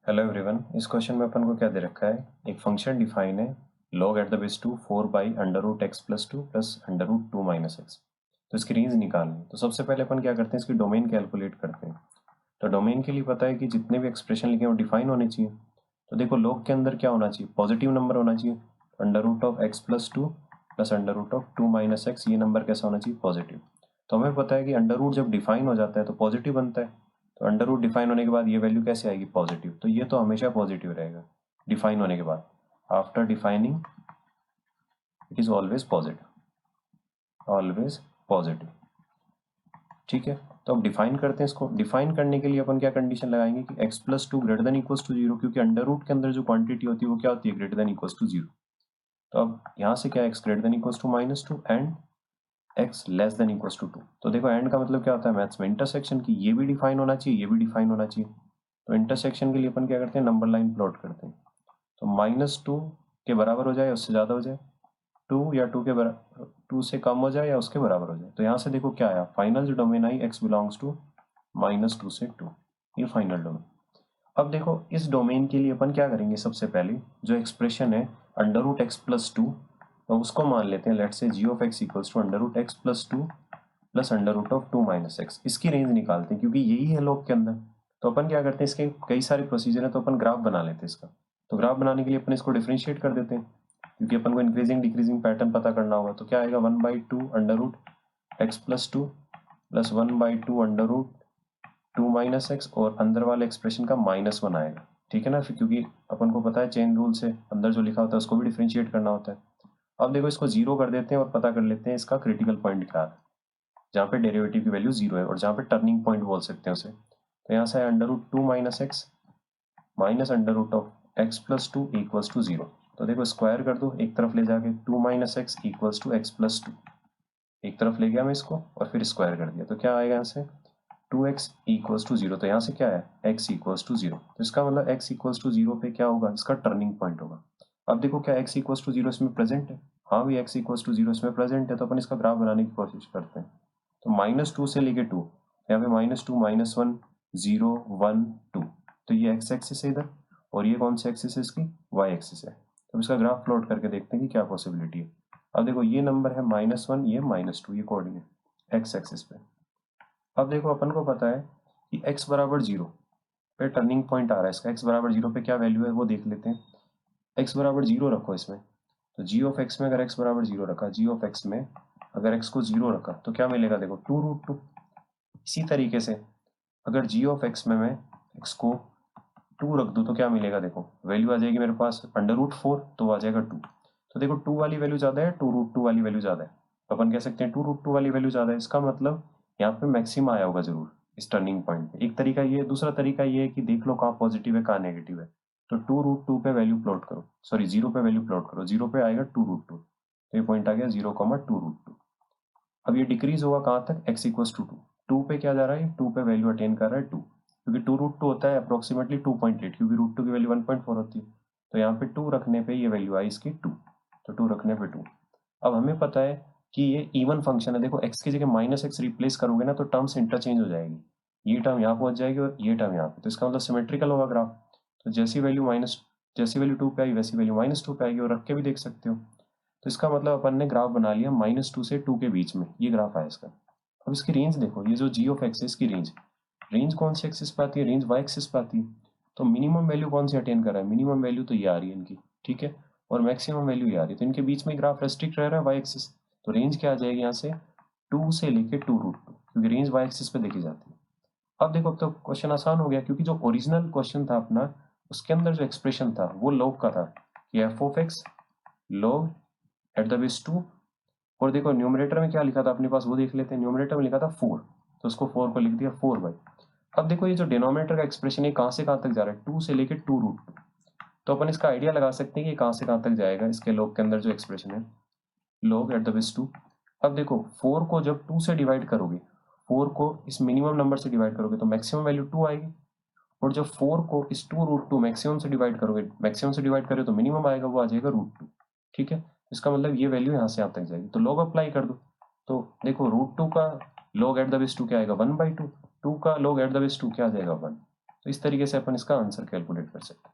Hello everyone. इस question में अपन को क्या दे रखा है, एक फंक्शन डिफाइन है log at the base 2 4 by under root x plus 2 plus under root 2 minus x. तो इसकी रेंज निकालनी है। तो सबसे पहले अपन क्या करते हैं, इसकी डोमेन कैलकुलेट करते हैं। तो डोमेन के लिए पता है कि जितने भी एक्सप्रेशन लिखे वो डिफाइन होने चाहिए। तो देखो log के अंदर क्या होना चाहिए, पॉजिटिव नंबर होना चाहिए। Under root of x plus 2 plus under root of 2 minus x, ये नंबर कैसा होना चाहिए, पॉजिटिव। तो हमें पता है कि अंडर रूट जब डिफाइन हो जाता है तो पॉजिटिव बनता है। तो अंडर रूट डिफाइन होने के बाद ये वैल्यू कैसे आएगी, पॉजिटिव। तो ये तो हमेशा पॉजिटिव रहेगा डिफाइन होने के बाद। After defining it is always positive, always positive. ठीक है, तो अब डिफाइन करते हैं इसको। डिफाइन करने के लिए अपन क्या कंडीशन लगाएंगे कि x plus 2 greater than equals to 0, क्योंकि अंडर रूट के अंदर जो क्वांटिटी होती है वो क्या होती है, ग्रेटर देन इक्वल्स टू 0। तो अब यहाँ से क्या, x greater than equals to minus 2 and x less than equals to 2। तो देखो एंड का मतलब क्या होता है मैथ्स में, इंटरसेक्शन की। ये भी डिफाइन होना चाहिए, ये भी डिफाइन होना चाहिए। तो इंटरसेक्शन के लिए अपन क्या करते हैं, नंबर लाइन प्लॉट करते हैं। तो -2 के बराबर हो जाए या उससे ज़्यादा हो जाए, 2 या 2 के बराबर, 2 से कम हो जाए या उसके बराबर हो जाए। तो यहाँ से देखो क्या आया, फाइनल जो डोमेन आई x बिलोंग्स टू -2 से 2, ये फाइनल डोमेन। अब देखो इस डोमेन के लिए अपन क्या करेंगे, सबसे पहले जो एक्सप्रेशन है अंडर रूट एक्स प्लस 2, तो उसको मान लेते हैं let's say g of x equals to under root x plus 2 plus under root of 2 minus x. इसकी रेंज निकालते हैं क्योंकि यही है लॉग के अंदर। तो अपन क्या करते हैं, इसके कई सारे प्रोसीजर है, तो अपन ग्राफ बना लेते हैं इसका। तो ग्राफ बनाने के लिए अपन इसको डिफरेंशिएट कर देते हैं, क्योंकि अपन को इंक्रीजिंग डिक्रीजिंग पैटर्न पता करना होगा। तो क्या आएगा, 1/2 under root x plus 2 plus 1/2 under root 2 minus x, और अंदर वाले एक्सप्रेशन का -1 आएगा। ठीक है ना, फिर क्योंकि अपन को पता है चेन रूल से अंदर जो लिखा होता है उसको भी डिफरेंशिएट करना होता है। अब देखो इसको 0 कर देते हैं और पता कर लेते हैं इसका क्रिटिकल पॉइंट क्या है, जहाँ पे डेरिवेटिव की वैल्यू 0 है और जहाँ पे टर्निंग पॉइंट बोल सकते हैं उसे। तो यहाँ से है under root 2 minus x minus under root of x plus 2 equals to 0। तो देखो स्क्वायर कर दो एक तरफ ले जाके, 2 minus x equals to x plus 2, एक तरफ ले गया मैं इसको और फिर स्क्वायर कर दिया। तो क्या आएगा यहाँ से, 2x इक्वल्स टू 0। तो यहाँ से क्या है, x इक्वल्स टू 0। तो इसका मतलब x इक्वल्स टू 0 पे क्या होगा, इसका टर्निंग पॉइंट होगा। अब देखो क्या x इक्वल्स टू 0 इसमें प्रेजेंट है, हाँ भी x इक्वल्स टू 0 इसमें प्रेजेंट है। तो अपन इसका ग्राफ बनाने की कोशिश करते हैं। तो -2 से लेके 2, यहाँ पे -2 -1 0 1 2, तो ये x एक्सिस है इधर, और ये कौन सी एक्सिस है इसकी, y एक्सिस है। तो इसका ग्राफ प्लॉट करके देखते हैं कि क्या पॉसिबिलिटी है। अब देखो ये नंबर है -1, ये -2, ये कोऑर्डिनेट x एक्सिस पे। अब देखो अपन को पता है कि x बराबर 0 पे टर्निंग पॉइंट आ रहा है इसका। x बराबर 0 पे क्या वैल्यू है वो देख लेते हैं। x बराबर 0 रखो इसमें, तो g ऑफ x में अगर x बराबर 0 रखा, g ऑफ x में अगर x को 0 रखा तो क्या मिलेगा, देखो 2√2। इसी तरीके से अगर g ऑफ x में मैं x को 2 रख दूँ तो क्या मिलेगा, देखो वैल्यू आ जाएगी मेरे पास √4, तो आ जाएगा 2। तो देखो 2 वाली वैल्यू ज़्यादा है, 2√2 वाली वैल्यू ज़्यादा है। तो अपन कह सकते हैं 2√2 वाली वैल्यू ज़्यादा है। इसका मतलब यहाँ पे मैक्सिमा आया होगा जरूर इस टर्निंग पॉइंट पे। एक तरीका ये, दूसरा तरीका ये है कि देख लो कहाँ पॉजिटिव है कहाँ नेगेटिव है। तो 2√2 पे वैल्यू प्लॉट करो, सॉरी 0 पे वैल्यू प्लॉट करो, 0 पे आएगा 2√2। तो ये पॉइंट आ गया 0,2√2। अब ये डिक्रीज होगा कहाँ तक, x इक्वल्स टू 2। 2 पे क्या जा रहा है, 2 पे वैल्यू अटेन कर रहा है 2, क्योंकि 2√2 होता है अप्रोक्सीमेटली 2.8, क्योंकि √2 की वैल्यू 1.4 होती है। तो यहाँ पे 2 रखने पे ये वैल्यू आई इसकी 2, तो 2 रखने पे 2। अब हमें पता है कि ये इवन फंक्शन है। देखो x की जगह -x रिप्लेस करोगे ना तो टर्म्स इंटरचेंज हो जाएगी, ये टर्म यहाँ पहुंच जाएगी और ये टर्म यहाँ पे। तो इसका मतलब सिमेट्रिकल होगा ग्राफ। तो जैसी वैल्यू 2 पे आई वैसी वैल्यू -2 पे आएगी, और रख के भी देख सकते हो। तो इसका मतलब अपन ने ग्राफ बना लिया -2 से 2 के बीच में, ये ग्राफ आया इसका। अब इसकी रेंज देखो, ये जो g ऑफ x है इसकी रेंज, रेंज कौन सी एक्सिस पे आती है, रेंज y एक्सिस पे आती है। तो मिनिमम वैल्यू कौन सी अटेन कर रहा है, मिनिमम वैल्यू तो ये आ रही है इनकी, ठीक है, और मैक्सिमम वैल्यू ये आ रही है। तो इनके बीच में ग्राफ रेस्ट्रिक्ट रह रहा है y एक्सिस। तो रेंज क्या आ जाएगी यहाँ से, 2 से लेके 2√2, क्योंकि रेंज y एक्सिस पे देखी जाती है। अब देखो अब तो क्वेश्चन आसान हो गया, क्योंकि जो ओरिजिनल क्वेश्चन था अपना उसके अंदर जो एक्सप्रेशन था वो log का था कि f of x log at the base 2। और देखो न्यूमरेटर में क्या लिखा था अपने पास वो देख लेते हैं। न्यूमरेटर में लिखा था 4, तो उसको 4 को लिख दिया 4/। अब देखो ये जो डिनोमिनेटर का एक्सप्रेशन है कहाँ से कहाँ तक जा रहा है, 2 से लेके 2√2। तो अपन इसका आइडिया लगा सकते हैं कि कहाँ से कहाँ तक जाएगा इसके log के अंदर जो एक्सप्रेशन है, log एट द बेस 2। अब देखो 4 को जब 2 से डिवाइड करोगे, 4 को इस मिनिमम नंबर से डिवाइड करोगे तो मैक्सिमम वैल्यू 2 आएगी। और जब 4 को इस 2√2 मैक्सिमम से डिवाइड करोगे, मैक्सिमम से डिवाइड करोगे तो मिनिमम आएगा, वो आ जाएगा √2। ठीक है, इसका मतलब ये वैल्यू यहाँ से यहाँ तक जाएगी। तो log अप्लाई कर दो। तो देखो √2 का log एट द बेस 2 क्या आएगा, 1/2। 2 का log एट द बेस 2 क्या आ जाएगा, 1। तो इस तरीके से अपन इसका आंसर कैलकुलेट कर सकते हैं।